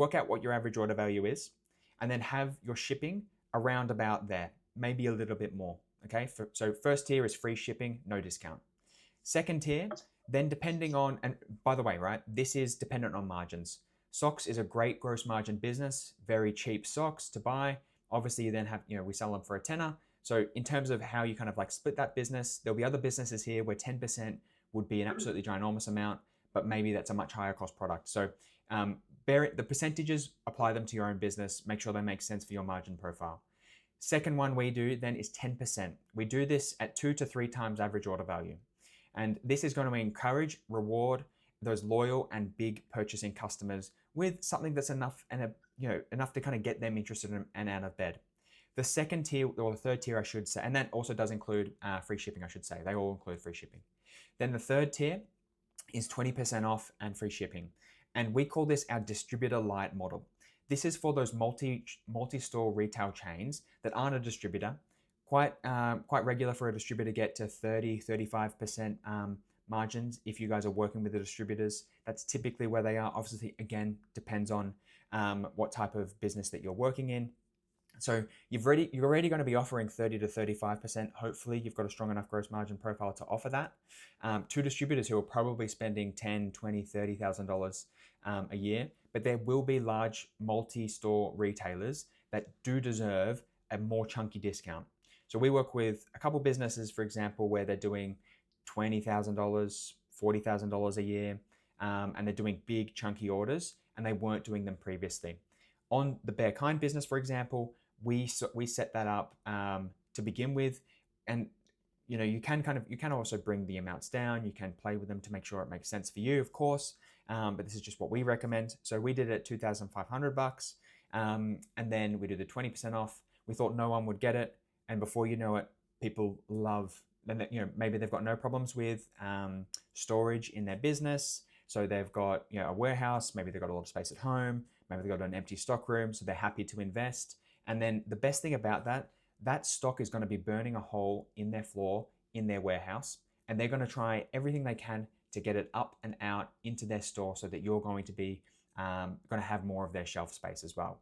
Work out what your average order value is, and then have your shipping around about there, maybe a little bit more. Okay, so first tier is free shipping, no discount. Second tier, then depending on, and by the way, right, this is dependent on margins. Socks is a great gross margin business, very cheap socks to buy. Obviously, you then have, we sell them for a tenner. So in terms of how you kind of like split that business, there'll be other businesses here where 10% would be an absolutely ginormous amount, but maybe that's a much higher cost product. So the percentages, apply them to your own business, make sure they make sense for your margin profile. Second one we do then is 10%. We do this at 2 to 3 times average order value. And this is going to encourage, reward those loyal and big purchasing customers with something that's enough and enough to kind of get them interested and out of bed. The second tier, or the third tier, I should say, and that also does include free shipping, I should say. They all include free shipping. Then the third tier is 20% off and free shipping. And we call this our distributor light model. This is for those multi-store retail chains that aren't a distributor. Quite regular for a distributor to get to 30-35% margins if you guys are working with the distributors. That's typically where they are. Obviously, again, depends on what type of business that you're working in. So you're already going to be offering 30 to 35%. Hopefully, you've got a strong enough gross margin profile to offer that to distributors who are probably spending $10,000, $20,000, $30,000 a year. But there will be large multi-store retailers that do deserve a more chunky discount. So we work with a couple businesses, for example, where they're doing $20,000, $40,000 a year, and they're doing big chunky orders, and they weren't doing them previously. On the Bare Kind business, for example, we set that up to begin with, and you can also bring the amounts down. You can play with them to make sure it makes sense for you, of course. But this is just what we recommend. So we did it at $2,500, and then we did the 20% off. We thought no one would get it, and before you know it, people love. Maybe they've got no problems with storage in their business. So they've got a warehouse. Maybe they've got a lot of space at home. Maybe they've got an empty stock room. So they're happy to invest. And then the best thing about that stock is going to be burning a hole in their floor in their warehouse, and they're going to try everything they can to get it up and out into their store so that you're going to be going to have more of their shelf space as well.